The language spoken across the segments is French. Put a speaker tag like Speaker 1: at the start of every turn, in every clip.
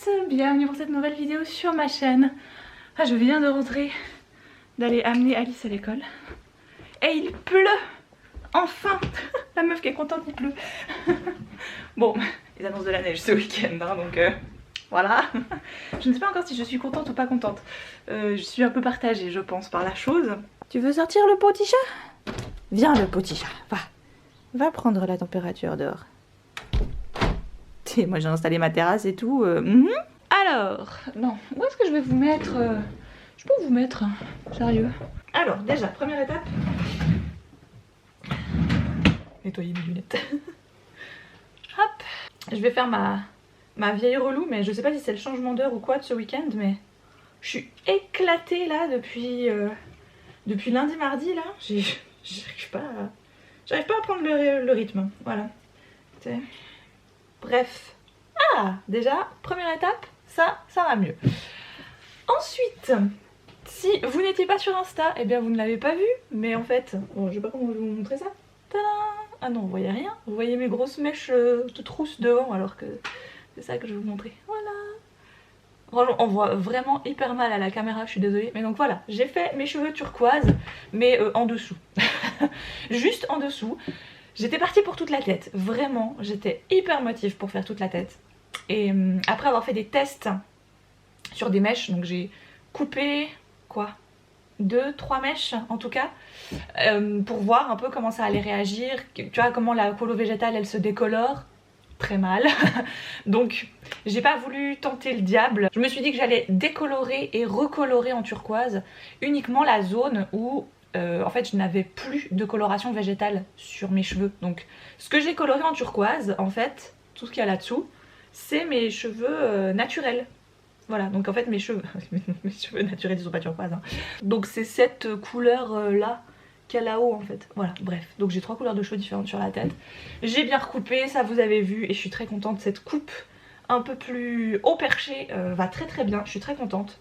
Speaker 1: tous, bienvenue pour cette nouvelle vidéo sur ma chaîne. Ah, je viens de rentrer, d'aller amener Alice à l'école. Et il pleut. Enfin. La meuf qui est contente, il pleut. Bon, ils annoncent de la neige ce week-end, hein, donc voilà. Je ne sais pas encore si je suis contente ou pas contente. Je suis un peu partagée, je pense, par la chose. Tu veux sortir le petit chat? Viens le petit chat, va. Va prendre la température dehors. Moi j'ai installé ma terrasse et tout. Alors, non, où est-ce que je vais vous mettre je peux vous mettre, sérieux. Alors, déjà, première étape. Nettoyer mes lunettes. Hop. Je vais faire ma vieille relou, mais je sais pas si c'est le changement d'heure ou quoi de ce week-end, mais je suis éclatée là depuis lundi, mardi là. J'arrive pas à prendre le rythme, voilà. Bref. Ah, déjà, première étape, ça va mieux. Ensuite, si vous n'étiez pas sur Insta, eh bien vous ne l'avez pas vu, mais en fait, bon, je sais pas comment je vais vous montrer ça. Tadam! Ah non, vous voyez rien, vous voyez mes grosses mèches toutes rousses devant, alors que c'est ça que je vais vous montrer. Voilà. Franchement, on voit vraiment hyper mal à la caméra, je suis désolée. Mais donc voilà, j'ai fait mes cheveux turquoise, mais en dessous. Juste en dessous. J'étais partie pour toute la tête, vraiment, j'étais hyper motive pour faire toute la tête. Et après avoir fait des tests sur des mèches, donc j'ai coupé, quoi, 2-3 mèches en tout cas, pour voir un peu comment ça allait réagir, tu vois, comment la colo végétale elle se décolore. Très mal. Donc j'ai pas voulu tenter le diable. Je me suis dit que j'allais décolorer et recolorer en turquoise uniquement la zone où en fait je n'avais plus de coloration végétale sur mes cheveux. Donc ce que j'ai coloré en turquoise, en fait, tout ce qu'il y a là-dessous, c'est mes cheveux naturels. Voilà, donc en fait mes cheveux naturels ils sont pas turquoise, hein. Donc c'est cette couleur là qu'il y a là-haut en fait. Voilà, bref, donc j'ai 3 couleurs de cheveux différentes sur la tête. J'ai bien recoupé, ça vous avez vu, et je suis très contente. Cette coupe un peu plus haut perché va très très bien, je suis très contente.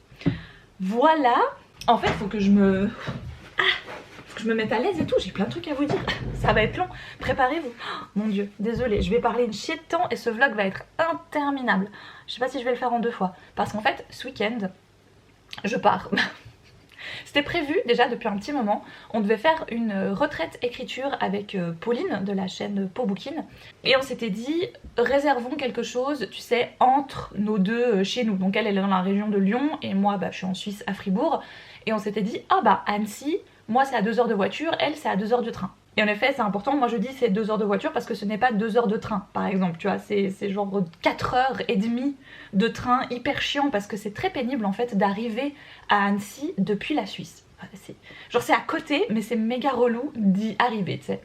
Speaker 1: Voilà, en fait faut que je me mette à l'aise et tout, j'ai plein de trucs à vous dire. Ça va être long, préparez-vous. Oh, mon dieu, désolée, je vais parler une chier de temps et ce vlog va être interminable. Je sais pas si je vais le faire en 2 fois, parce qu'en fait ce week-end je pars. C'était prévu déjà depuis un petit moment. On devait faire une retraite écriture avec Pauline de la chaîne Pau Bouquine. Et on s'était dit, réservons quelque chose, tu sais, entre nos deux chez nous. Donc elle est dans la région de Lyon et moi je suis en Suisse à Fribourg. Et on s'était dit, ah bah Annecy, moi c'est à 2 heures de voiture, elle c'est à 2 heures de train. Et en effet c'est important, moi je dis c'est 2 heures de voiture parce que ce n'est pas 2 heures de train par exemple, tu vois, c'est genre 4h30 de train, hyper chiant parce que c'est très pénible en fait d'arriver à Annecy depuis la Suisse. Genre c'est à côté mais c'est méga relou d'y arriver, tu sais.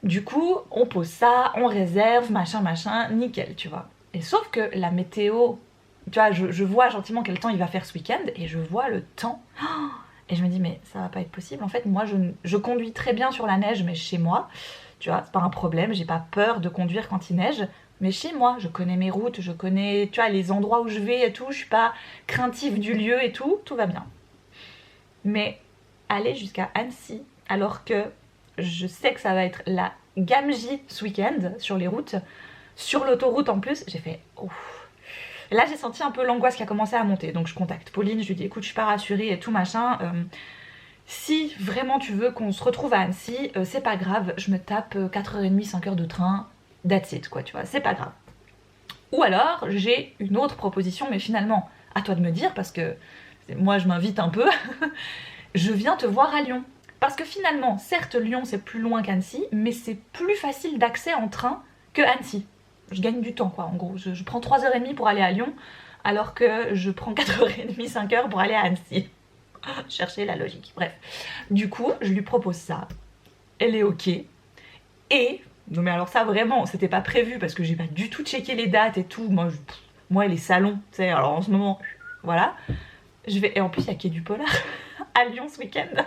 Speaker 1: Du coup on pose ça, on réserve, machin, nickel, tu vois. Et sauf que la météo, tu vois, je vois gentiment quel temps il va faire ce week-end et je vois le temps. Et je me dis mais ça va pas être possible, en fait moi je conduis très bien sur la neige mais chez moi, tu vois, c'est pas un problème, j'ai pas peur de conduire quand il neige, mais chez moi je connais mes routes, je connais, tu vois, les endroits où je vais et tout, je suis pas craintive du lieu et tout va bien. Mais aller jusqu'à Annecy alors que je sais que ça va être la gabegie ce week-end sur les routes, sur l'autoroute en plus, j'ai fait ouf. Et là j'ai senti un peu l'angoisse qui a commencé à monter, donc je contacte Pauline, je lui dis écoute je suis pas rassurée et tout machin, si vraiment tu veux qu'on se retrouve à Annecy, c'est pas grave, je me tape 4h30, 5h de train, that's it quoi, tu vois, c'est pas grave. Ou alors j'ai une autre proposition, mais finalement à toi de me dire parce que moi je m'invite un peu, je viens te voir à Lyon. Parce que finalement, certes Lyon c'est plus loin qu'Annecy, mais c'est plus facile d'accès en train que Annecy. Je gagne du temps quoi, en gros, je prends 3h30 pour aller à Lyon, alors que je prends 4h30, 5h pour aller à Annecy. Chercher la logique, bref. Du coup, je lui propose ça, elle est ok, et, non mais alors ça vraiment, c'était pas prévu, parce que j'ai pas du tout checké les dates et tout, moi les salons, tu sais, alors en ce moment, voilà, et en plus il y a Quai du Polar à Lyon ce week-end.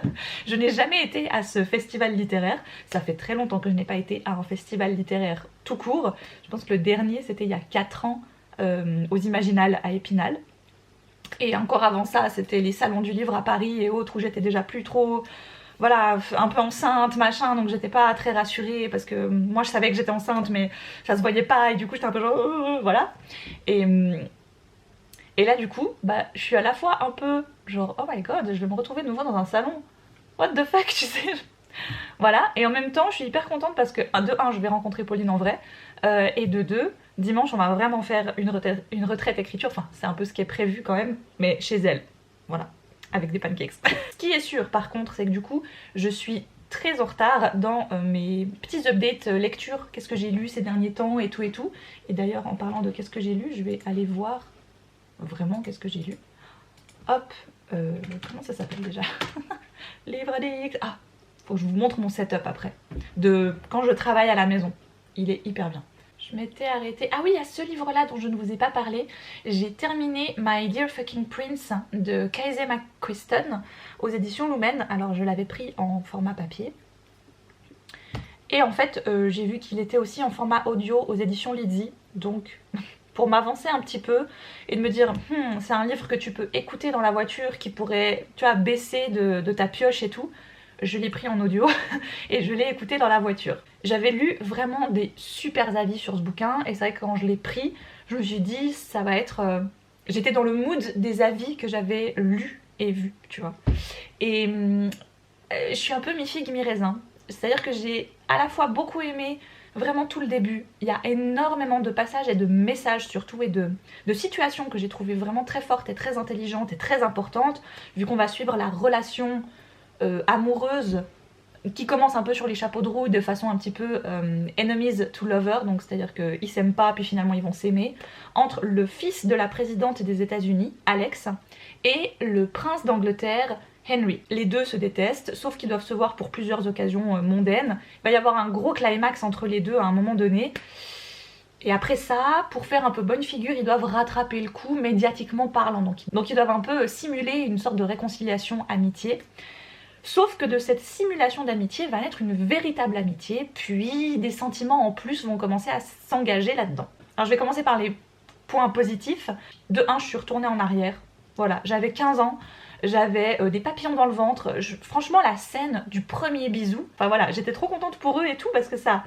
Speaker 1: Je n'ai jamais été à ce festival littéraire. Ça fait très longtemps que je n'ai pas été à un festival littéraire tout court. Je pense que le dernier c'était il y a 4 ans aux Imaginales à Épinal. Et encore avant ça c'était les salons du livre à Paris et autres où j'étais déjà plus trop, voilà, un peu enceinte machin, donc j'étais pas très rassurée parce que moi je savais que j'étais enceinte mais ça se voyait pas et du coup j'étais un peu genre voilà. Et Et là du coup, bah je suis à la fois un peu genre oh my god, je vais me retrouver de nouveau dans un salon. What the fuck, tu sais. Voilà, et en même temps je suis hyper contente parce que de un je vais rencontrer Pauline en vrai, et de deux, dimanche on va vraiment faire une retraite écriture, enfin c'est un peu ce qui est prévu quand même, mais chez elle, voilà, avec des pancakes. Ce qui est sûr par contre c'est que du coup je suis très en retard dans mes petits updates lecture, qu'est-ce que j'ai lu ces derniers temps et tout et tout. Et d'ailleurs en parlant de qu'est-ce que j'ai lu, je vais aller voir vraiment qu'est-ce que j'ai lu. Hop, comment ça s'appelle déjà? Livre d'X. Ah, faut que je vous montre mon setup après, de quand je travaille à la maison. Il est hyper bien. Je m'étais arrêtée... Ah oui, il y a ce livre-là dont je ne vous ai pas parlé. J'ai terminé My Dear Fucking Prince de Kaiser McQuiston aux éditions Lumen. Alors je l'avais pris en format papier. Et en fait, j'ai vu qu'il était aussi en format audio aux éditions Lydie. Donc, pour m'avancer un petit peu et de me dire, c'est un livre que tu peux écouter dans la voiture, qui pourrait, tu vois, baisser de ta pioche et tout. Je l'ai pris en audio et je l'ai écouté dans la voiture. J'avais lu vraiment des super avis sur ce bouquin et c'est vrai que quand je l'ai pris, je me suis dit ça va être... J'étais dans le mood des avis que j'avais lus et vus, tu vois. Et je suis un peu mi-figue mi-raisin. C'est-à-dire que j'ai à la fois beaucoup aimé vraiment tout le début. Il y a énormément de passages et de messages surtout et de situations que j'ai trouvées vraiment très fortes et très intelligentes et très importantes, vu qu'on va suivre la relation amoureuse qui commence un peu sur les chapeaux de roue de façon un petit peu enemies to lovers, donc c'est à dire qu'ils s'aiment pas puis finalement ils vont s'aimer, entre le fils de la présidente des États-Unis, Alex, et le prince d'Angleterre, Henry. Les deux se détestent, sauf qu'ils doivent se voir pour plusieurs occasions mondaines. Il va y avoir un gros climax entre les deux à un moment donné. Et après ça, pour faire un peu bonne figure, ils doivent rattraper le coup médiatiquement parlant. Donc ils doivent un peu simuler une sorte de réconciliation amitié. Sauf que de cette simulation d'amitié va naître une véritable amitié, puis des sentiments en plus vont commencer à s'engager là-dedans. Alors je vais commencer par les points positifs. De 1, je suis retournée en arrière. Voilà, j'avais 15 ans, j'avais des papillons dans le ventre. Franchement, la scène du premier bisou, enfin voilà, j'étais trop contente pour eux et tout parce que ça...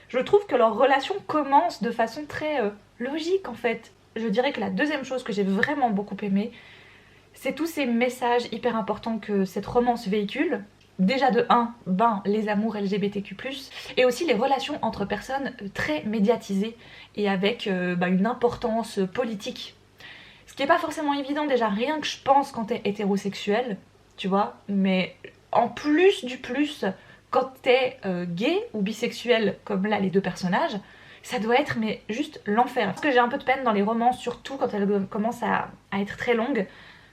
Speaker 1: Je trouve que leur relation commence de façon très logique en fait. Je dirais que la deuxième chose que j'ai vraiment beaucoup aimée, c'est tous ces messages hyper importants que cette romance véhicule. Déjà de 1, les amours LGBTQ+, et aussi les relations entre personnes très médiatisées et avec une importance politique. Ce qui n'est pas forcément évident déjà, rien que je pense quand t'es hétérosexuel, tu vois, mais en plus du plus, quand t'es gay ou bisexuel, comme là les deux personnages, ça doit être mais juste l'enfer. Parce que j'ai un peu de peine dans les romances, surtout quand elles commencent à être très longues.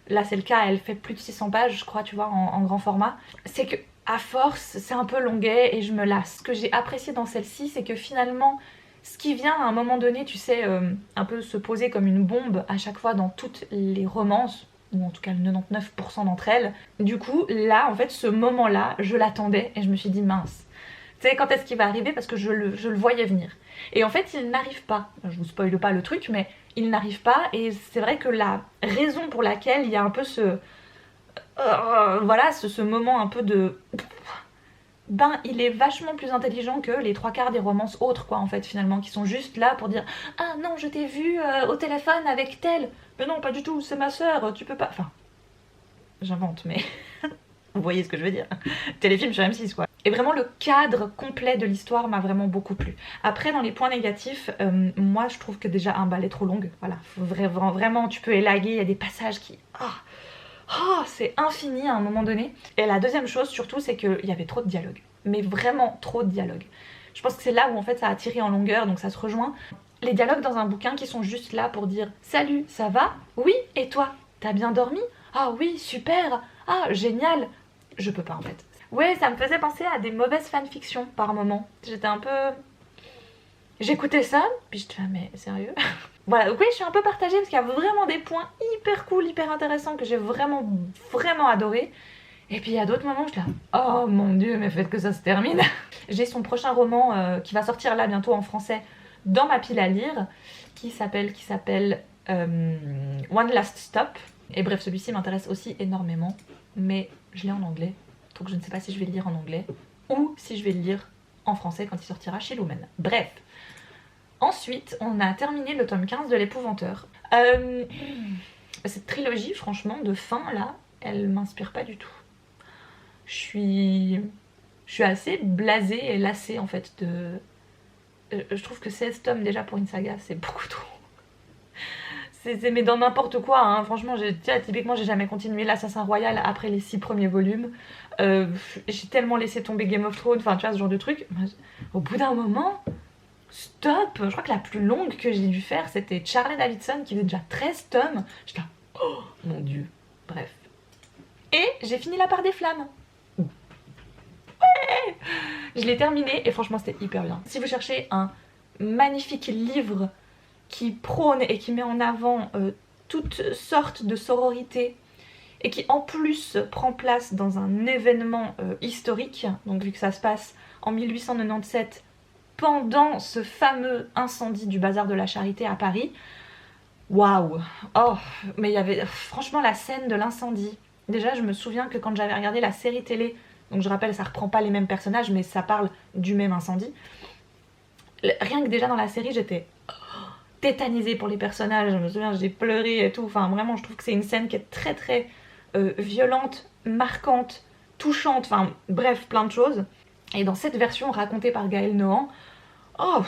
Speaker 1: Là c'est le cas, elle fait plus de 600 pages je crois, tu vois, en grand format. C'est que à force c'est un peu longuet et je me lasse. Ce que j'ai apprécié dans celle-ci, c'est que finalement ce qui vient à un moment donné, tu sais, un peu se poser comme une bombe à chaque fois dans toutes les romances, ou en tout cas 99% d'entre elles. Du coup là en fait ce moment là je l'attendais et je me suis dit mince, tu sais quand est-ce qu'il va arriver, parce que je le voyais venir. Et en fait il n'arrive pas, je vous spoile pas le truc, mais il n'arrive pas. Et c'est vrai que la raison pour laquelle il y a un peu ce... voilà, ce moment un peu de... il est vachement plus intelligent que les 3/4 des romances autres, quoi, en fait, finalement, qui sont juste là pour dire « Ah non, je t'ai vu au téléphone avec telle. Mais non, pas du tout, c'est ma soeur, tu peux pas... » Enfin, j'invente, mais... Vous voyez ce que je veux dire. Téléfilm sur M6 quoi. Et vraiment le cadre complet de l'histoire m'a vraiment beaucoup plu. Après dans les points négatifs, moi je trouve que déjà elle est trop longue. Voilà, vraiment tu peux élaguer, il y a des passages qui... c'est infini à un moment donné. Et la deuxième chose surtout, c'est qu'il y avait trop de dialogue. Mais vraiment trop de dialogue. Je pense que c'est là où en fait ça a tiré en longueur, donc ça se rejoint. Les dialogues dans un bouquin qui sont juste là pour dire « Salut, ça va? Oui, et toi? T'as bien dormi? Ah oui, super! Ah, génial !» Je peux pas en fait. Ouais, ça me faisait penser à des mauvaises fanfictions par moment. J'étais un peu... J'écoutais ça, puis je te fais mais sérieux? Voilà, donc oui, je suis un peu partagée parce qu'il y a vraiment des points hyper cool, hyper intéressants que j'ai vraiment adoré. Et puis il y a d'autres moments où je suis là, oh mon dieu, mais faites que ça se termine. J'ai son prochain roman qui va sortir là bientôt en français dans ma pile à lire, qui s'appelle One Last Stop. Et bref, celui-ci m'intéresse aussi énormément, mais je l'ai en anglais, donc je ne sais pas si je vais le lire en anglais ou si je vais le lire en français quand il sortira chez Lumen. Bref. Ensuite, on a terminé le tome 15 de l'Épouvanteur. cette trilogie, franchement, de fin, là, elle m'inspire pas du tout. Je suis assez blasée et lassée, en fait, de... Je trouve que 16 tomes, déjà, pour une saga, c'est beaucoup trop. Mais dans n'importe quoi, hein. Franchement, typiquement, j'ai jamais continué l'Assassin Royal après les 6 premiers volumes. J'ai tellement laissé tomber Game of Thrones, enfin, tu vois, ce genre de truc. Au bout d'un moment... Stop! Je crois que la plus longue que j'ai dû faire, c'était Charlie Davidson qui faisait déjà 13 tomes. J'étais là, oh mon dieu. Bref. Et j'ai fini La Part des Flammes. Ouais! Je l'ai terminé et franchement c'était hyper bien. Si vous cherchez un magnifique livre qui prône et qui met en avant toutes sortes de sororités et qui en plus prend place dans un événement historique, donc vu que ça se passe en 1897 pendant ce fameux incendie du bazar de la Charité à Paris. Waouh! Oh, mais il y avait franchement la scène de l'incendie. Déjà, je me souviens que quand j'avais regardé la série télé, donc je rappelle, ça reprend pas les mêmes personnages, mais ça parle du même incendie. Rien que déjà dans la série, j'étais tétanisée pour les personnages. Je me souviens, j'ai pleuré et tout. Enfin, vraiment, je trouve que c'est une scène qui est très très violente, marquante, touchante. Enfin, bref, plein de choses. Et dans cette version racontée par Gaël Nohan, oh,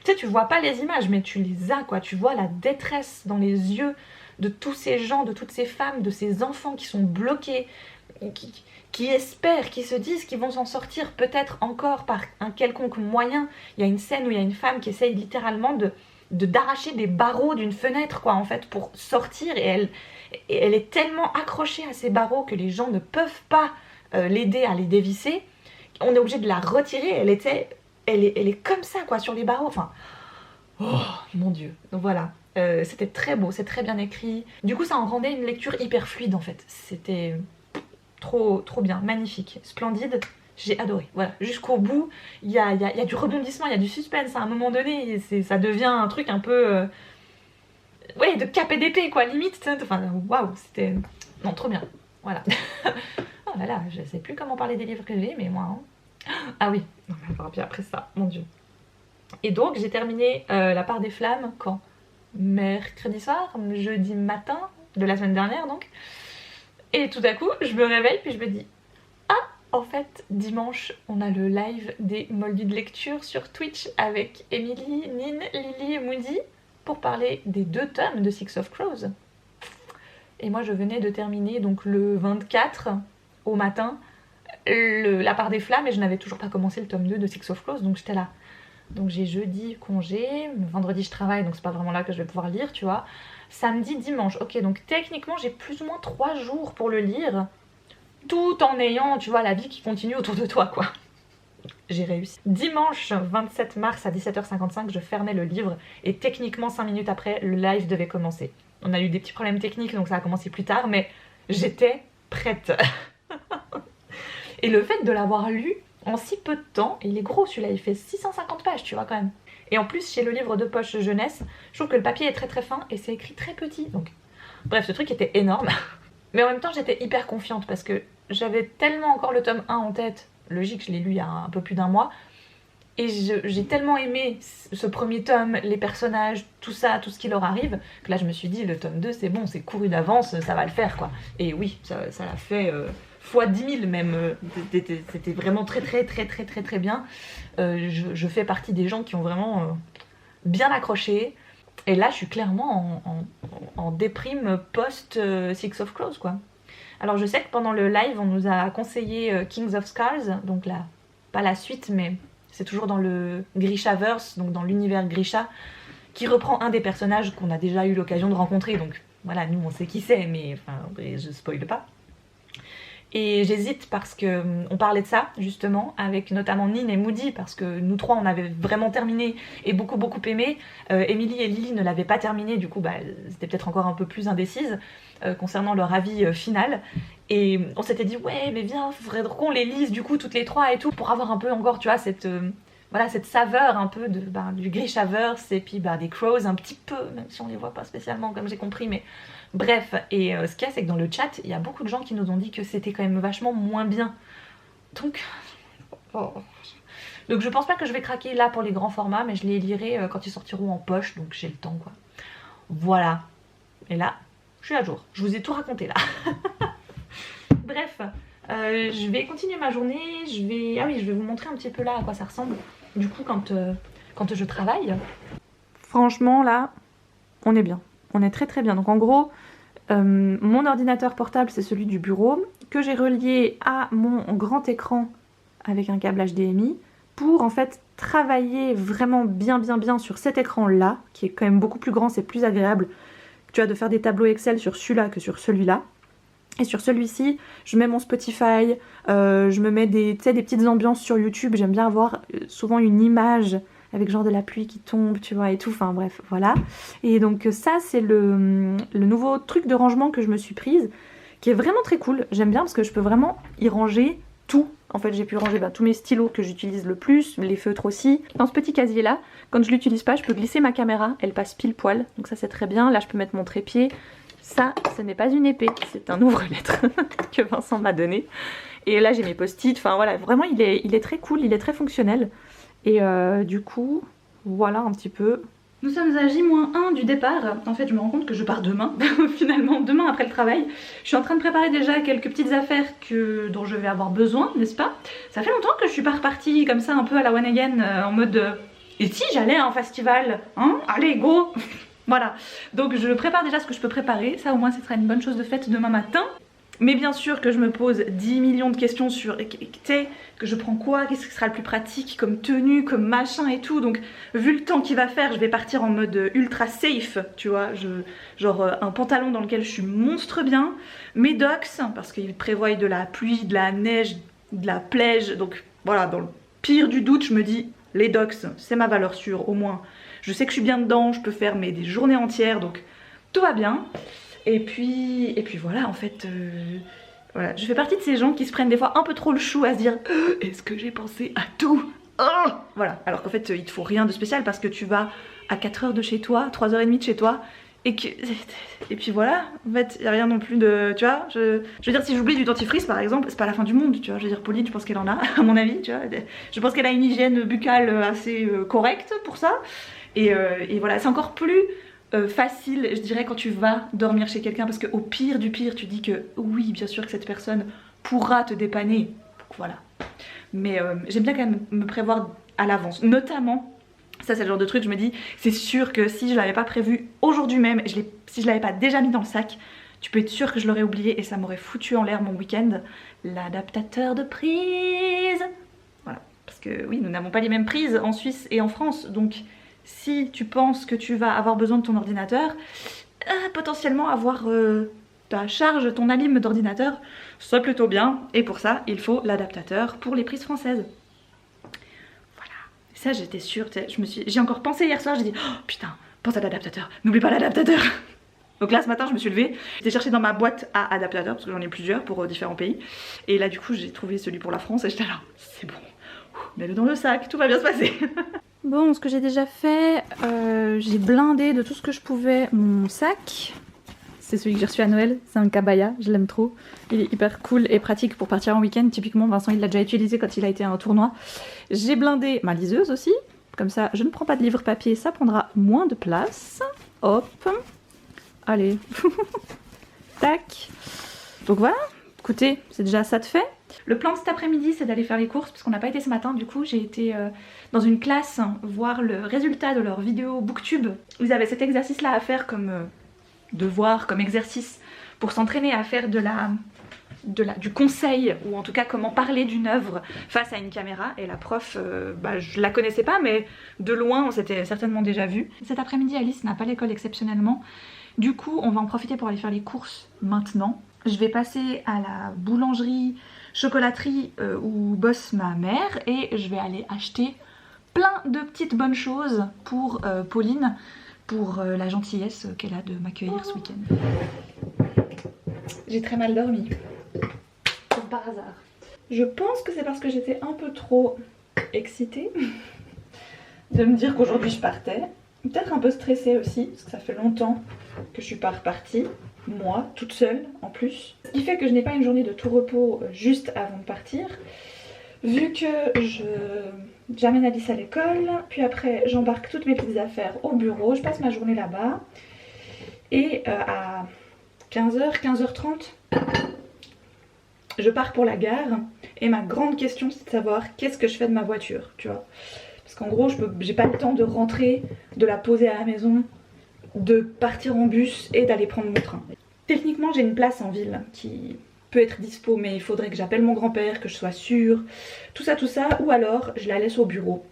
Speaker 1: tu sais, tu vois pas les images, mais tu les as, quoi. Tu vois la détresse dans les yeux de tous ces gens, de toutes ces femmes, de ces enfants qui sont bloqués, qui espèrent, qui se disent qu'ils vont s'en sortir peut-être encore par un quelconque moyen. Il y a une scène où il y a une femme qui essaye littéralement d'arracher des barreaux d'une fenêtre, quoi, en fait, pour sortir. Et elle est tellement accrochée à ces barreaux que les gens ne peuvent pas l'aider à les dévisser. On est obligé de la retirer, elle est comme ça, quoi, sur les barreaux. Enfin, oh mon dieu. Donc voilà, c'était très beau, c'est très bien écrit. Du coup, ça en rendait une lecture hyper fluide, en fait. C'était trop bien, magnifique, splendide. J'ai adoré. Voilà, jusqu'au bout, il y a du rebondissement, il y a du suspense. À un moment donné, ça devient un truc un peu... ouais, de cap et d'épée, quoi, limite. Enfin, waouh, c'était... Non, trop bien. Voilà. Oh là là, je sais plus comment parler des livres que j'ai, mais moi... Hein. Ah oui, on va voir bien après ça, mon dieu. Et donc j'ai terminé La Part des Flammes quand? Mercredi soir, jeudi matin de la semaine dernière donc. Et tout à coup, je me réveille puis je me dis ah, en fait, dimanche, on a le live des Moldus de lecture sur Twitch avec Emily, Nin, Lily et Moody pour parler des 2 tomes de Six of Crows. Et moi je venais de terminer donc le 24 au matin La Part des Flammes et je n'avais toujours pas commencé le tome 2 de Six of Crows, donc j'étais là. Donc j'ai jeudi congé, vendredi je travaille donc c'est pas vraiment là que je vais pouvoir lire, tu vois. Samedi, dimanche, ok, donc techniquement j'ai plus ou moins 3 jours pour le lire, tout en ayant, tu vois, la vie qui continue autour de toi, quoi. J'ai réussi. Dimanche 27 mars à 17h55, je fermais le livre et techniquement 5 minutes après, le live devait commencer. On a eu des petits problèmes techniques donc ça a commencé plus tard, mais j'étais prête. Et le fait de l'avoir lu en si peu de temps, et il est gros celui-là, il fait 650 pages, tu vois, quand même. Et en plus, chez le livre de poche jeunesse, je trouve que le papier est très très fin et c'est écrit très petit. Donc, bref, ce truc était énorme. Mais en même temps, j'étais hyper confiante parce que j'avais tellement encore le tome 1 en tête. Logique, je l'ai lu il y a un peu plus d'un mois. Et j'ai tellement aimé ce premier tome, les personnages, tout ça, tout ce qui leur arrive, que là je me suis dit, le tome 2, c'est bon, c'est couru d'avance, ça va le faire, quoi. Et oui, ça l'a fait fois 10 000 même. C'était vraiment très bien. Je fais partie des gens qui ont vraiment bien accroché. Et là, je suis clairement en déprime post Six of Crows, quoi. Alors je sais que pendant le live, on nous a conseillé Kings of Scars, donc là, pas la suite, mais c'est toujours dans le Grishaverse, donc dans l'univers Grisha, qui reprend un des personnages qu'on a déjà eu l'occasion de rencontrer. Donc voilà, nous on sait qui c'est, mais enfin, je spoile pas. Et j'hésite parce que on parlait de ça justement avec notamment Nin et Moody, parce que nous trois on avait vraiment terminé et beaucoup aimé. Emily et Lily ne l'avaient pas terminé, du coup bah, c'était peut-être encore un peu plus indécise concernant leur avis final. Et on s'était dit ouais mais viens, faudrait qu'on les lise du coup toutes les trois et tout pour avoir un peu encore tu vois cette voilà cette saveur un peu de du Grishaverse et puis des Crows un petit peu, même si on les voit pas spécialement comme j'ai compris, mais bref. Et ce qu'il y a, c'est que dans le chat il y a beaucoup de gens qui nous ont dit que c'était quand même vachement moins bien, donc donc je pense pas que je vais craquer là pour les grands formats, mais je les lirai quand ils sortiront en poche, donc j'ai le temps, quoi. Voilà. Et là je suis à jour. Je vous ai tout raconté là. Bref, je vais continuer ma journée. Ah oui, je vais vous montrer un petit peu là à quoi ça ressemble. Du coup, quand je travaille. Franchement, là, on est bien. On est très très bien. Donc en gros, mon ordinateur portable, c'est celui du bureau, que j'ai relié à mon grand écran avec un câble HDMI pour en fait travailler vraiment bien sur cet écran-là, qui est quand même beaucoup plus grand, c'est plus agréable, tu vois, de faire des tableaux Excel sur celui-là que sur celui-là. Et sur celui-ci, je mets mon Spotify, je me mets des petites ambiances sur YouTube. J'aime bien avoir souvent une image avec genre de la pluie qui tombe, tu vois, et tout. Enfin bref, voilà. Et donc ça, c'est le nouveau truc de rangement que je me suis prise, qui est vraiment très cool. J'aime bien parce que je peux vraiment y ranger tout. En fait, j'ai pu ranger tous mes stylos que j'utilise le plus, les feutres aussi. Dans ce petit casier-là, quand je l'utilise pas, je peux glisser ma caméra. Elle passe pile poil, donc ça c'est très bien. Là, je peux mettre mon trépied. Ça, ce n'est pas une épée, c'est un ouvre-lettre que Vincent m'a donné. Et là, j'ai mes post-it. Enfin voilà, vraiment, il est très cool, il est très fonctionnel. Et du coup, voilà un petit peu. Nous sommes à J-1 du départ. En fait, je me rends compte que je pars demain, finalement, demain après le travail. Je suis en train de préparer déjà quelques petites affaires dont je vais avoir besoin, n'est-ce pas? Ça fait longtemps que je suis pas repartie comme ça, un peu à la one again, en mode... Et si j'allais à un festival, hein? Allez, go! Voilà, donc je prépare déjà ce que je peux préparer, ça au moins ce sera une bonne chose de faite demain matin. Mais bien sûr que je me pose 10 millions de questions sur, tu sais, que je prends quoi, qu'est-ce qui sera le plus pratique comme tenue, comme machin et tout. Donc vu le temps qu'il va faire, je vais partir en mode ultra safe, tu vois, genre un pantalon dans lequel je suis monstre bien, mes docks, parce qu'ils prévoient de la pluie, de la neige, de la plège, donc voilà, dans le pire du doute, je me dis, les docks, c'est ma valeur sûre, au moins. Je sais que je suis bien dedans, je peux faire des journées entières, donc tout va bien. Et puis voilà, en fait, voilà. Je fais partie de ces gens qui se prennent des fois un peu trop le chou à se dire est-ce que j'ai pensé à tout? Voilà, alors qu'en fait, il te faut rien de spécial parce que tu vas à 4 heures de chez toi, 3h30 de chez toi, et puis voilà, en fait, il n'y a rien non plus de... Tu vois, je veux dire, si j'oublie du dentifrice par exemple, c'est pas la fin du monde, tu vois. Je veux dire, Pauline, je pense qu'elle en a, à mon avis, tu vois. Je pense qu'elle a une hygiène buccale assez correcte pour ça. Et voilà, c'est encore plus facile, je dirais, quand tu vas dormir chez quelqu'un, parce qu'au pire du pire, tu dis que oui, bien sûr que cette personne pourra te dépanner. Donc voilà. Mais j'aime bien quand même me prévoir à l'avance, notamment... Ça c'est le genre de truc, je me dis, c'est sûr que si je l'avais pas prévu aujourd'hui même, si je l'avais pas déjà mis dans le sac, tu peux être sûr que je l'aurais oublié et ça m'aurait foutu en l'air mon week-end. L'adaptateur de prise. Voilà, parce que oui, nous n'avons pas les mêmes prises en Suisse et en France, donc si tu penses que tu vas avoir besoin de ton ordinateur, potentiellement avoir ta charge, ton abîme d'ordinateur, c'est plutôt bien. Et pour ça, il faut l'adaptateur pour les prises françaises. Ça j'étais sûre, j'ai encore pensé hier soir, j'ai dit oh putain, pense à l'adaptateur, n'oublie pas l'adaptateur. Donc là ce matin je me suis levée, j'ai cherché dans ma boîte à adaptateurs parce que j'en ai plusieurs pour différents pays. Et là du coup j'ai trouvé celui pour la France et j'étais là, c'est bon, mets-le dans le sac, tout va bien se passer. Bon, ce que j'ai déjà fait, j'ai blindé de tout ce que je pouvais mon sac. C'est celui que j'ai reçu à Noël, c'est un Kabaya, je l'aime trop. Il est hyper cool et pratique pour partir en week-end. Typiquement, Vincent il l'a déjà utilisé quand il a été à un tournoi. J'ai blindé ma liseuse aussi, comme ça je ne prends pas de livre papier, ça prendra moins de place. Hop, allez, tac. Donc voilà, écoutez, c'est déjà ça de fait. Le plan de cet après-midi c'est d'aller faire les courses parce qu'on n'a pas été ce matin, du coup j'ai été dans une classe voir le résultat de leur vidéo Booktube. Ils avaient cet exercice là à faire comme... devoir comme exercice pour s'entraîner à faire du conseil, ou en tout cas comment parler d'une œuvre face à une caméra. Et la prof, je la connaissais pas, mais de loin on s'était certainement déjà vu. Cet après-midi Alice n'a pas l'école exceptionnellement, du coup on va en profiter pour aller faire les courses maintenant. Je vais passer à la boulangerie, chocolaterie où bosse ma mère et je vais aller acheter plein de petites bonnes choses pour Pauline, pour la gentillesse qu'elle a de m'accueillir ce week-end. J'ai très mal dormi, comme par hasard. Je pense que c'est parce que j'étais un peu trop excitée de me dire qu'aujourd'hui je partais. Peut-être un peu stressée aussi, parce que ça fait longtemps que je suis pas repartie, moi, toute seule en plus. Ce qui fait que je n'ai pas une journée de tout repos juste avant de partir, vu que j'amène Alice à l'école, puis après j'embarque toutes mes petites affaires au bureau, je passe ma journée là-bas. Et à 15h, 15h30. Je pars pour la gare et ma grande question c'est de savoir qu'est-ce que je fais de ma voiture, tu vois. Parce qu'en gros j'ai pas le temps de rentrer, de la poser à la maison, de partir en bus et d'aller prendre mon train. Techniquement j'ai une place en ville qui peut être dispo, mais il faudrait que j'appelle mon grand-père, que je sois sûre, tout ça, ou alors je la laisse au bureau.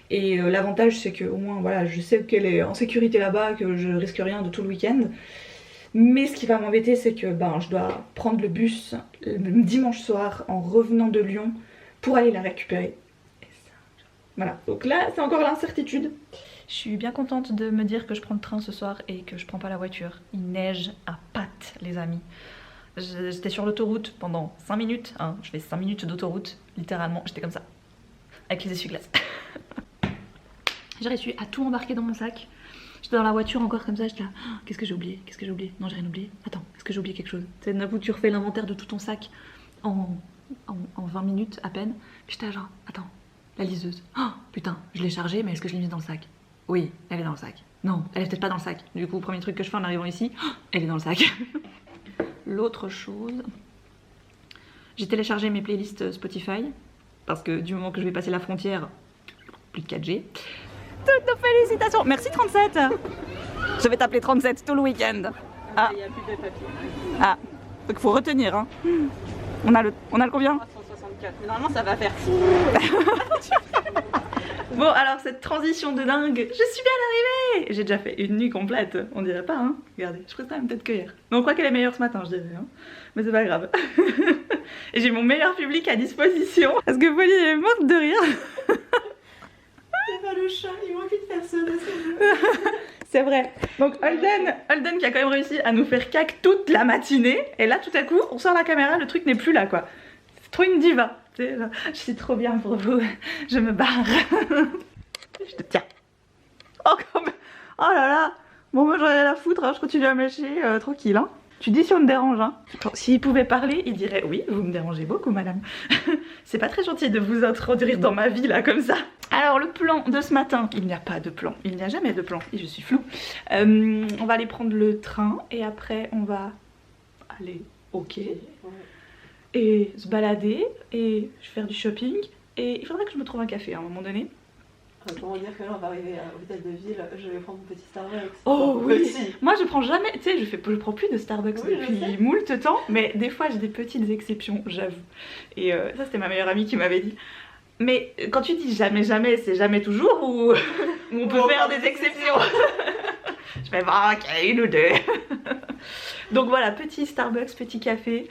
Speaker 1: Et l'avantage c'est que au moins voilà, je sais qu'elle est en sécurité là-bas, que je risque rien de tout le week-end. Mais ce qui va m'embêter c'est que je dois prendre le bus le dimanche soir en revenant de Lyon pour aller la récupérer. Et ça, voilà, donc là c'est encore l'incertitude. Je suis bien contente de me dire que je prends le train ce soir et que je prends pas la voiture. Il neige à pattes les amis. J'étais sur l'autoroute pendant 5 minutes, hein. Je fais 5 minutes d'autoroute, littéralement, j'étais comme ça, avec les essuie-glaces. J'ai réussi à tout embarquer dans mon sac. J'étais dans la voiture encore comme ça, j'étais là, oh, qu'est-ce que j'ai oublié? Qu'est-ce que j'ai oublié? Non, j'ai rien oublié. Attends, est-ce que j'ai oublié quelque chose? C'est d'un coup tu refais l'inventaire de tout ton sac en 20 minutes à peine. Puis j'étais là genre, attends, la liseuse. Oh putain, je l'ai chargée, mais est-ce que je l'ai mise dans le sac? Oui, elle est dans le sac. Non, elle est peut-être pas dans le sac. Du coup, premier truc que je fais en arrivant ici, oh, elle est dans le sac. L'autre chose, j'ai téléchargé mes playlists Spotify parce que du moment que je vais passer la frontière, plus de 4G. Toutes nos félicitations. Merci 37. Je vais t'appeler 37 tout le week-end. Ah, il n'y a plus de papier. Ah, donc faut retenir. Hein. On a le combien?
Speaker 2: 164. Mais normalement ça va faire fou.
Speaker 1: Bon alors cette transition de dingue, je suis bien arrivée. J'ai déjà fait une nuit complète, on dirait pas hein. Regardez, je ferais ça même peut-être que hier. Mais on croit qu'elle est meilleure ce matin je dirais hein. Mais c'est pas grave. Et j'ai mon meilleur public à disposition. Parce que Polly est morte de rire.
Speaker 2: C'est pas le chat, il manque une personne.
Speaker 1: C'est vrai. Donc Holden qui a quand même réussi à nous faire cac toute la matinée. Et là tout à coup on sort la caméra, le truc n'est plus là quoi. C'est trop une diva. Je suis trop bien pour vous, je me barre. Je te tiens. Oh, comme... oh là là. Bon moi j'en ai rien à foutre, hein. Je continue à me lécher tranquille. Hein. Tu dis si on me dérange. Hein. S'il pouvait parler, il dirait oui, vous me dérangez beaucoup madame. C'est pas très gentil de vous introduire dans ma vie là comme ça. Alors le plan de ce matin, il n'y a pas de plan, il n'y a jamais de plan, et je suis floue. On va aller prendre le train et après on va aller au quai. Et se balader et faire du shopping et il faudrait que je me trouve un café à un moment donné.
Speaker 2: Comment dire que là on va arriver à l'hôtel de ville, je vais prendre mon petit Starbucks.
Speaker 1: Oh oui. Moi je prends jamais, tu sais je prends plus de Starbucks oui, depuis moult temps, mais des fois j'ai des petites exceptions j'avoue. Et ça c'était ma meilleure amie qui m'avait dit. Mais quand tu dis jamais jamais, c'est jamais toujours ou on peut faire des exceptions. Je fais bah ok une ou deux. Donc voilà, petit Starbucks, petit café.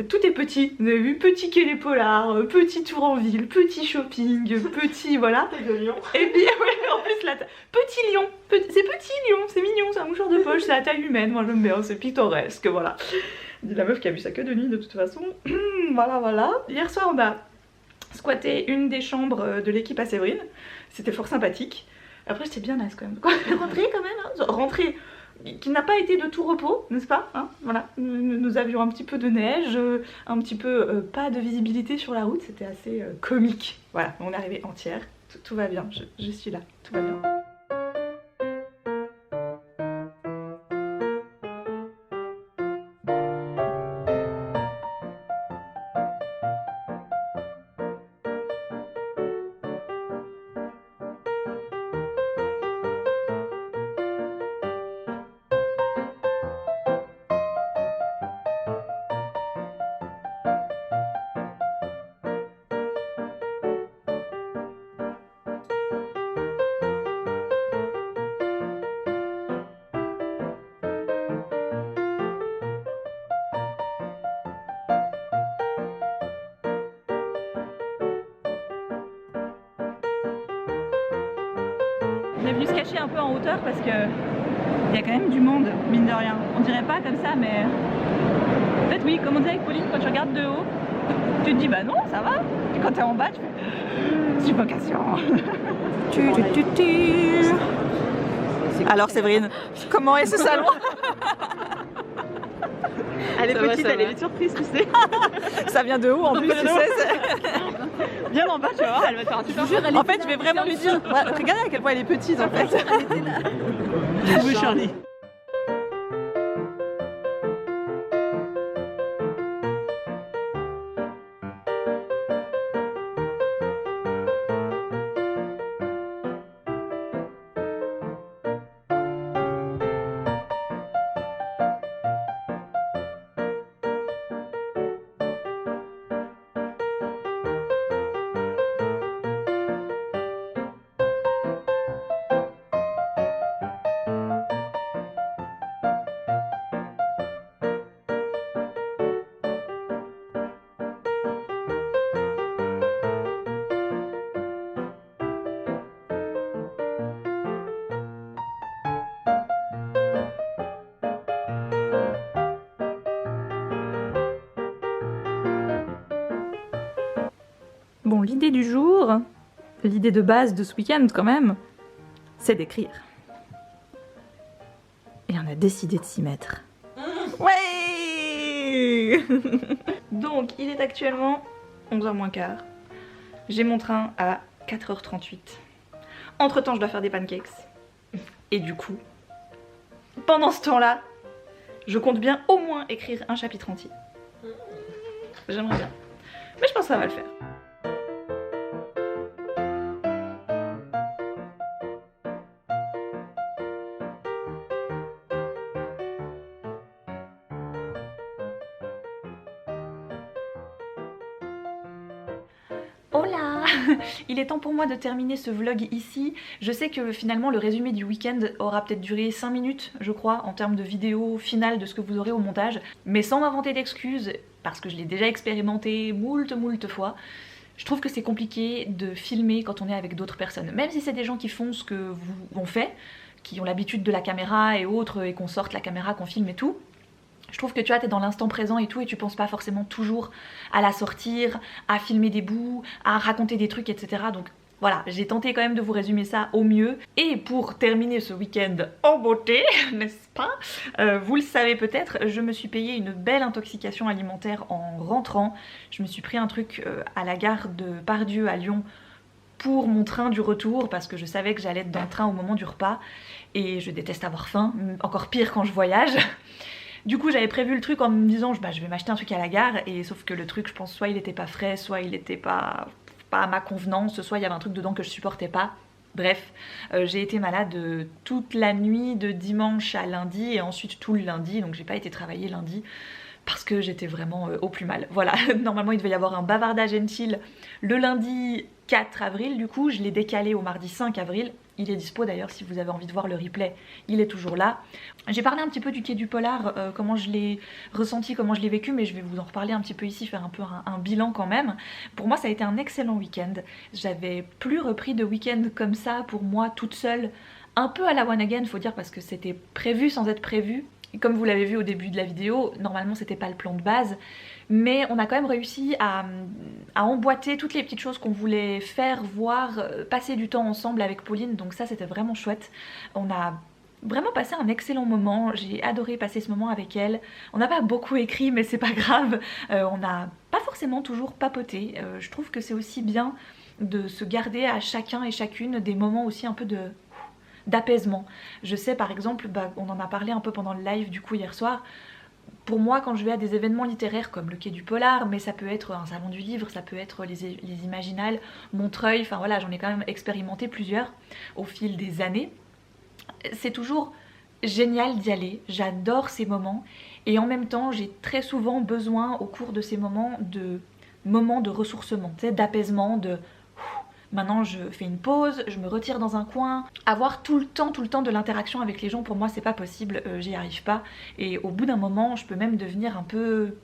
Speaker 1: Tout est petit, vous avez vu, petit quai les Polars, petit tour en ville, petit shopping, petit voilà.
Speaker 2: Et de Lyon.
Speaker 1: Et puis ouais, en plus petit lion, c'est petit lion, c'est mignon, c'est un mouchoir de poche, c'est à taille humaine, moi j'aime bien, c'est pittoresque, voilà. La meuf qui a vu ça que de nuit de toute façon, voilà. Hier soir on a squatté une des chambres de l'équipe à Séverine, c'était fort sympathique. Après j'étais bien nice quand même, rentrer quand même, hein. Rentrer qui n'a pas été de tout repos, n'est-ce pas hein. Voilà, nous avions un petit peu de neige, un petit peu pas de visibilité sur la route, c'était assez comique. Voilà, on est arrivé entière, tout va bien, je suis là, tout va bien. On est venu se cacher un peu en hauteur parce que il y a quand même du monde, mine de rien. On dirait pas comme ça, mais en fait oui, comme on dit avec Pauline, quand tu regardes de haut, tu te dis bah non, ça va. Puis quand t'es en bas, tu fais suffocation. Alors Séverine, comment est ce salon?
Speaker 2: Elle est petite, elle est vite surprise, tu sais.
Speaker 1: Ça vient de haut en plus, tu sais.
Speaker 2: Viens en bas, tu vas voir, elle va te faire un super jeu.
Speaker 1: En fait, je vais vraiment lui dire, regardez à quel point elle est petite en fait.
Speaker 2: Elle était là. Oui, Charlie.
Speaker 1: Bon, l'idée du jour, l'idée de base de ce week-end quand même, c'est d'écrire. Et on a décidé de s'y mettre. Ouais. Donc, il est actuellement 11h moins quart. J'ai mon train à 4h38. Entre temps, je dois faire des pancakes. Et du coup, pendant ce temps-là, je compte bien au moins écrire un chapitre entier. J'aimerais bien. Mais je pense que ça va le faire. Hola. Il est temps pour moi de terminer ce vlog ici. Je sais que finalement le résumé du week-end aura peut-être duré 5 minutes, je crois, en termes de vidéo finale de ce que vous aurez au montage. Mais sans m'inventer d'excuses, parce que je l'ai déjà expérimenté moult fois, je trouve que c'est compliqué de filmer quand on est avec d'autres personnes. Même si c'est des gens qui font ce que vous ont fait, qui ont l'habitude de la caméra et autres, et qu'on sorte la caméra, qu'on filme et tout. Je trouve que tu vois, t'es dans l'instant présent et tout, et tu penses pas forcément toujours à la sortir, à filmer des bouts, à raconter des trucs, etc. Donc voilà, j'ai tenté quand même de vous résumer ça au mieux. Et pour terminer ce week-end en beauté, n'est-ce pas, vous le savez peut-être, je me suis payé une belle intoxication alimentaire en rentrant. Je me suis pris un truc à la gare de Pardieu à Lyon pour mon train du retour, parce que je savais que j'allais être dans le train au moment du repas. Et je déteste avoir faim, encore pire quand je voyage. Du coup j'avais prévu le truc en me disant je vais m'acheter un truc à la gare, et sauf que le truc, je pense, soit il était pas frais, soit il était pas à ma convenance, soit il y avait un truc dedans que je supportais pas. Bref, j'ai été malade toute la nuit de dimanche à lundi et ensuite tout le lundi, donc j'ai pas été travailler lundi parce que j'étais vraiment au plus mal. Voilà, normalement il devait y avoir un bavardage chill le lundi 4 avril, du coup je l'ai décalé au mardi 5 avril. Il est dispo d'ailleurs si vous avez envie de voir le replay, il est toujours là. J'ai parlé un petit peu du quai du Polar, comment je l'ai ressenti, comment je l'ai vécu, mais je vais vous en reparler un petit peu ici, faire un peu un bilan quand même. Pour moi ça a été un excellent week-end. J'avais plus repris de week-end comme ça pour moi toute seule, un peu à la one again faut dire, parce que c'était prévu sans être prévu. Et comme vous l'avez vu au début de la vidéo, normalement c'était pas le plan de base, mais on a quand même réussi à emboîter toutes les petites choses qu'on voulait faire, voir, passer du temps ensemble avec Pauline, donc ça c'était vraiment chouette. On a vraiment passé un excellent moment, j'ai adoré passer ce moment avec elle. On n'a pas beaucoup écrit mais c'est pas grave, on n'a pas forcément toujours papoté. Je trouve que c'est aussi bien de se garder à chacun et chacune des moments aussi un peu d'apaisement. Je sais par exemple, on en a parlé un peu pendant le live du coup hier soir, pour moi quand je vais à des événements littéraires comme le quai du Polar, mais ça peut être un salon du livre, ça peut être les Imaginales, Montreuil, enfin voilà, j'en ai quand même expérimenté plusieurs au fil des années. C'est toujours génial d'y aller, j'adore ces moments, et en même temps j'ai très souvent besoin au cours de ces moments de ressourcement, d'apaisement, de maintenant je fais une pause, je me retire dans un coin. Avoir tout le temps de l'interaction avec les gens, pour moi c'est pas possible, j'y arrive pas. Et au bout d'un moment je peux même devenir un peu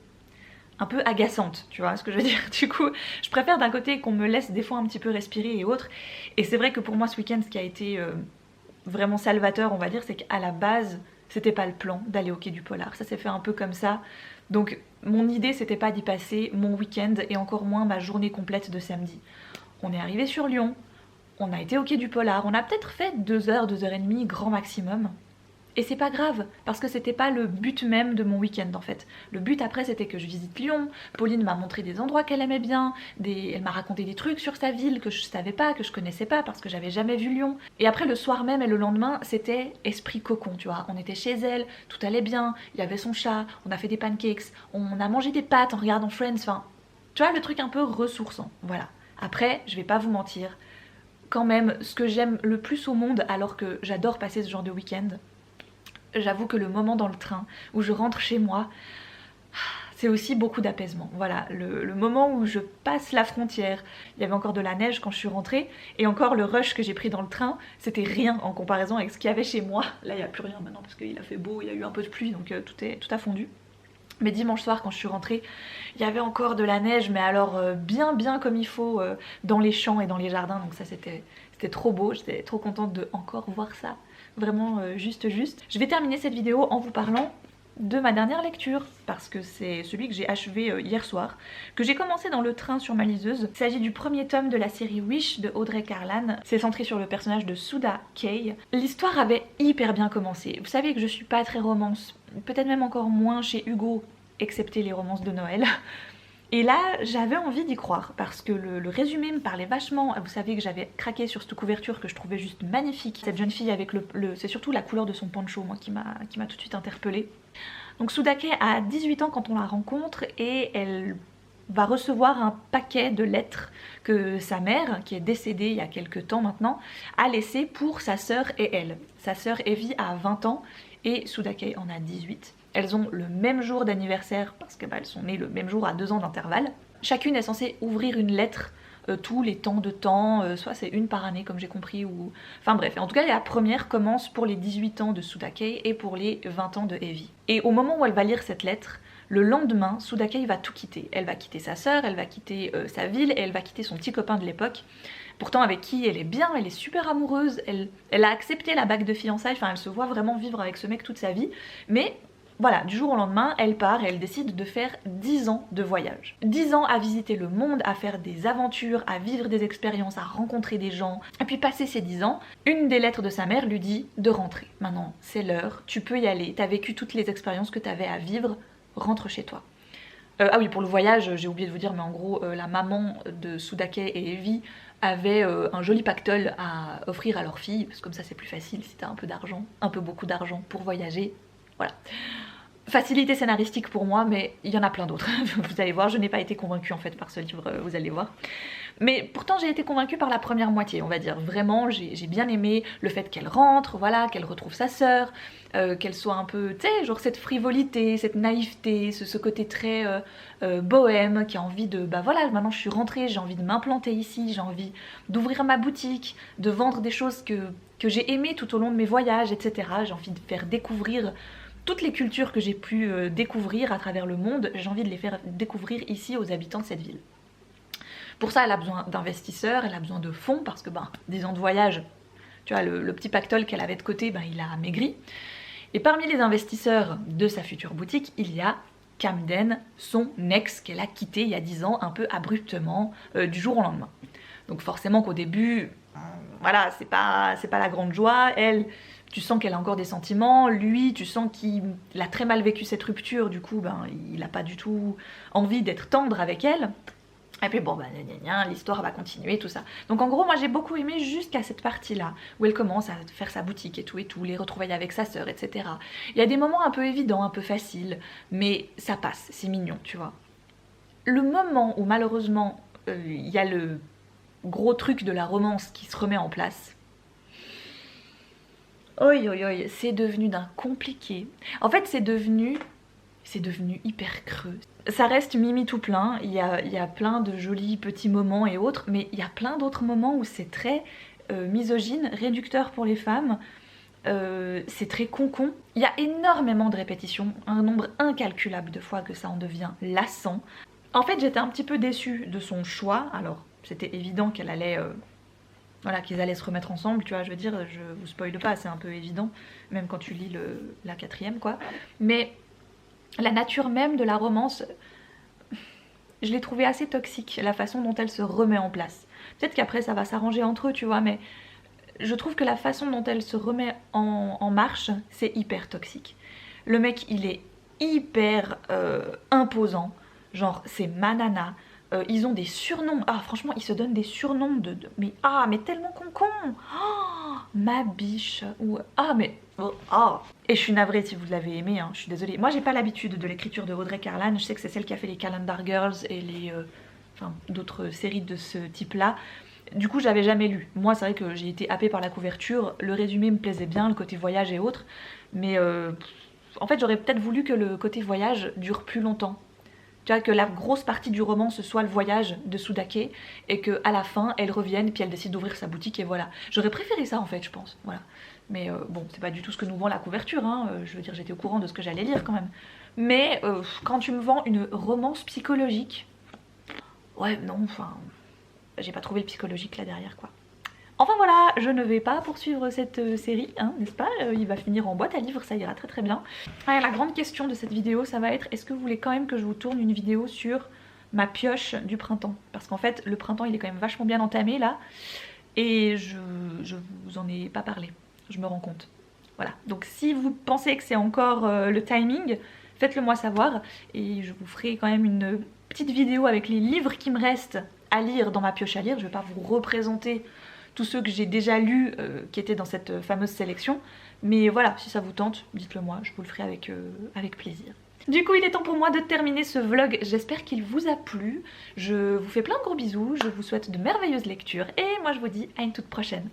Speaker 1: agaçante, tu vois ce que je veux dire. Du coup je préfère d'un côté qu'on me laisse des fois un petit peu respirer et autres. Et c'est vrai que pour moi ce week-end ce qui a été vraiment salvateur on va dire, c'est qu'à la base c'était pas le plan d'aller au quai du Polar, ça s'est fait un peu comme ça. Donc mon idée c'était pas d'y passer mon week-end et encore moins ma journée complète de samedi. On est arrivé sur Lyon, on a été au quai du Polar, on a peut-être fait 2 heures, 2 heures et demie grand maximum. Et c'est pas grave, parce que c'était pas le but même de mon week-end en fait. Le but après c'était que je visite Lyon, Pauline m'a montré des endroits qu'elle aimait bien, elle m'a raconté des trucs sur sa ville que je savais pas, que je connaissais pas parce que j'avais jamais vu Lyon. Et après le soir même et le lendemain c'était esprit cocon, tu vois. On était chez elle, tout allait bien, il y avait son chat, on a fait des pancakes, on a mangé des pâtes en regardant Friends, enfin... Tu vois, le truc un peu ressourçant, voilà. Après, je vais pas vous mentir, quand même, ce que j'aime le plus au monde, alors que j'adore passer ce genre de week-end, j'avoue que le moment dans le train où je rentre chez moi, c'est aussi beaucoup d'apaisement. Voilà, le moment où je passe la frontière, il y avait encore de la neige quand je suis rentrée, et encore le rush que j'ai pris dans le train, c'était rien en comparaison avec ce qu'il y avait chez moi. Là, il n'y a plus rien maintenant parce qu'il a fait beau, il y a eu un peu de pluie, donc tout a fondu. Mais dimanche soir quand je suis rentrée, il y avait encore de la neige, mais alors bien comme il faut dans les champs et dans les jardins, donc ça c'était trop beau, j'étais trop contente de encore voir ça, vraiment juste. Je vais terminer cette vidéo en vous parlant de ma dernière lecture, parce que c'est celui que j'ai achevé hier soir, que j'ai commencé dans le train sur ma liseuse. Il s'agit du premier tome de la série Wish de Audrey Carlan. C'est centré sur le personnage de Suda Kay. L'histoire avait hyper bien commencé. Vous savez que je suis pas très romance, peut-être même encore moins chez Hugo, excepté les romances de Noël. Et là, j'avais envie d'y croire parce que le résumé me parlait vachement. Vous savez que j'avais craqué sur cette couverture que je trouvais juste magnifique. Cette jeune fille avec c'est surtout la couleur de son poncho, moi, qui m'a tout de suite interpellée. Donc Sudake a 18 ans quand on la rencontre et elle va recevoir un paquet de lettres que sa mère, qui est décédée il y a quelques temps maintenant, a laissé pour sa sœur et elle. Sa sœur Evie a 20 ans et Sudake en a 18. Elles ont le même jour d'anniversaire parce qu'elles sont nées le même jour à 2 ans d'intervalle. Chacune est censée ouvrir une lettre tous les temps de temps, soit c'est une par année comme j'ai compris, ou... Enfin bref, en tout cas la première commence pour les 18 ans de Sudake et pour les 20 ans de Evie. Et au moment où elle va lire cette lettre, le lendemain, Sudake va tout quitter. Elle va quitter sa sœur, elle va quitter sa ville et elle va quitter son petit copain de l'époque. Pourtant avec qui elle est bien, elle est super amoureuse, elle a accepté la bague de fiançailles, enfin elle se voit vraiment vivre avec ce mec toute sa vie, mais... Voilà, du jour au lendemain, elle part et elle décide de faire 10 ans de voyage. 10 ans à visiter le monde, à faire des aventures, à vivre des expériences, à rencontrer des gens. Et puis passé ces 10 ans, une des lettres de sa mère lui dit de rentrer. Maintenant, c'est l'heure, tu peux y aller, t'as vécu toutes les expériences que t'avais à vivre, rentre chez toi. Ah oui, pour le voyage, j'ai oublié de vous dire, mais en gros, la maman de Sudake et Evie avait un joli pactole à offrir à leur fille, parce que comme ça c'est plus facile si t'as un peu d'argent, un peu beaucoup d'argent pour voyager. Voilà. Facilité scénaristique pour moi, mais il y en a plein d'autres. Vous allez voir, je n'ai pas été convaincue en fait par ce livre, vous allez voir. Mais pourtant j'ai été convaincue par la première moitié, on va dire. Vraiment, j'ai bien aimé le fait qu'elle rentre, voilà, qu'elle retrouve sa sœur, qu'elle soit un peu, tu sais, genre cette frivolité, cette naïveté, ce côté très bohème, qui a envie de, bah voilà, maintenant je suis rentrée, j'ai envie de m'implanter ici, j'ai envie d'ouvrir ma boutique, de vendre des choses que j'ai aimées tout au long de mes voyages, etc. J'ai envie de faire découvrir toutes les cultures que j'ai pu découvrir à travers le monde, j'ai envie de les faire découvrir ici aux habitants de cette ville. Pour ça, elle a besoin d'investisseurs, elle a besoin de fonds, parce que 10 ans de voyage, tu vois, le petit pactole qu'elle avait de côté, il a maigri. Et parmi les investisseurs de sa future boutique, il y a Camden, son ex qu'elle a quitté il y a 10 ans, un peu abruptement, du jour au lendemain. Donc forcément qu'au début, voilà, c'est pas la grande joie, elle... Tu sens qu'elle a encore des sentiments, lui, tu sens qu'il a très mal vécu cette rupture, du coup, il n'a pas du tout envie d'être tendre avec elle. Et puis bon, l'histoire va continuer, tout ça. Donc en gros, moi j'ai beaucoup aimé jusqu'à cette partie-là, où elle commence à faire sa boutique et tout, les retrouvailles avec sa sœur, etc. Il y a des moments un peu évidents, un peu faciles, mais ça passe, c'est mignon, tu vois. Le moment où malheureusement, il y a le gros truc de la romance qui se remet en place, c'est devenu d'un compliqué. En fait, c'est devenu hyper creux. Ça reste Mimi tout plein, il y a plein de jolis petits moments et autres, mais il y a plein d'autres moments où c'est très misogyne, réducteur pour les femmes, c'est très con-con. Il y a énormément de répétitions, un nombre incalculable de fois que ça en devient lassant. En fait, j'étais un petit peu déçue de son choix, alors c'était évident qu'elle allait... Voilà, qu'ils allaient se remettre ensemble, tu vois, je veux dire, je vous spoile pas, c'est un peu évident, même quand tu lis la 4e, quoi. Mais la nature même de la romance, je l'ai trouvée assez toxique, la façon dont elle se remet en place. Peut-être qu'après ça va s'arranger entre eux, tu vois, mais je trouve que la façon dont elle se remet en marche, c'est hyper toxique. Le mec, il est hyper imposant, genre c'est ma nana. Ils ont des surnoms, franchement ils se donnent des surnoms mais tellement con. Ma biche, ou et je suis navrée si vous l'avez aimé, hein, je suis désolée. Moi j'ai pas l'habitude de l'écriture de Audrey Carlan, je sais que c'est celle qui a fait les Calendar Girls et d'autres séries de ce type là. Du coup j'avais jamais lu, moi c'est vrai que j'ai été happée par la couverture, le résumé me plaisait bien, le côté voyage et autres, mais en fait j'aurais peut-être voulu que le côté voyage dure plus longtemps. Tu vois, que la grosse partie du roman ce soit le voyage de Sudake et qu'à la fin elle revienne puis elle décide d'ouvrir sa boutique et voilà. J'aurais préféré ça en fait, je pense, voilà. Mais bon, c'est pas du tout ce que nous vend la couverture, hein. Je veux dire, j'étais au courant de ce que j'allais lire quand même. Mais quand tu me vends une romance psychologique, ouais, non, enfin, j'ai pas trouvé le psychologique là derrière, quoi. Enfin voilà, je ne vais pas poursuivre cette série, hein, n'est-ce pas? Il va finir en boîte à livres, ça ira très très bien. Ah, la grande question de cette vidéo, ça va être, est-ce que vous voulez quand même que je vous tourne une vidéo sur ma pioche du printemps? Parce qu'en fait, le printemps, il est quand même vachement bien entamé là, et je vous en ai pas parlé, je me rends compte. Voilà, donc si vous pensez que c'est encore le timing, faites-le moi savoir, et je vous ferai quand même une petite vidéo avec les livres qui me restent à lire dans ma pioche à lire. Je vais pas vous représenter tous ceux que j'ai déjà lus qui étaient dans cette fameuse sélection. Mais voilà, si ça vous tente, dites-le moi, je vous le ferai avec plaisir. Du coup, il est temps pour moi de terminer ce vlog. J'espère qu'il vous a plu. Je vous fais plein de gros bisous, je vous souhaite de merveilleuses lectures et moi je vous dis à une toute prochaine.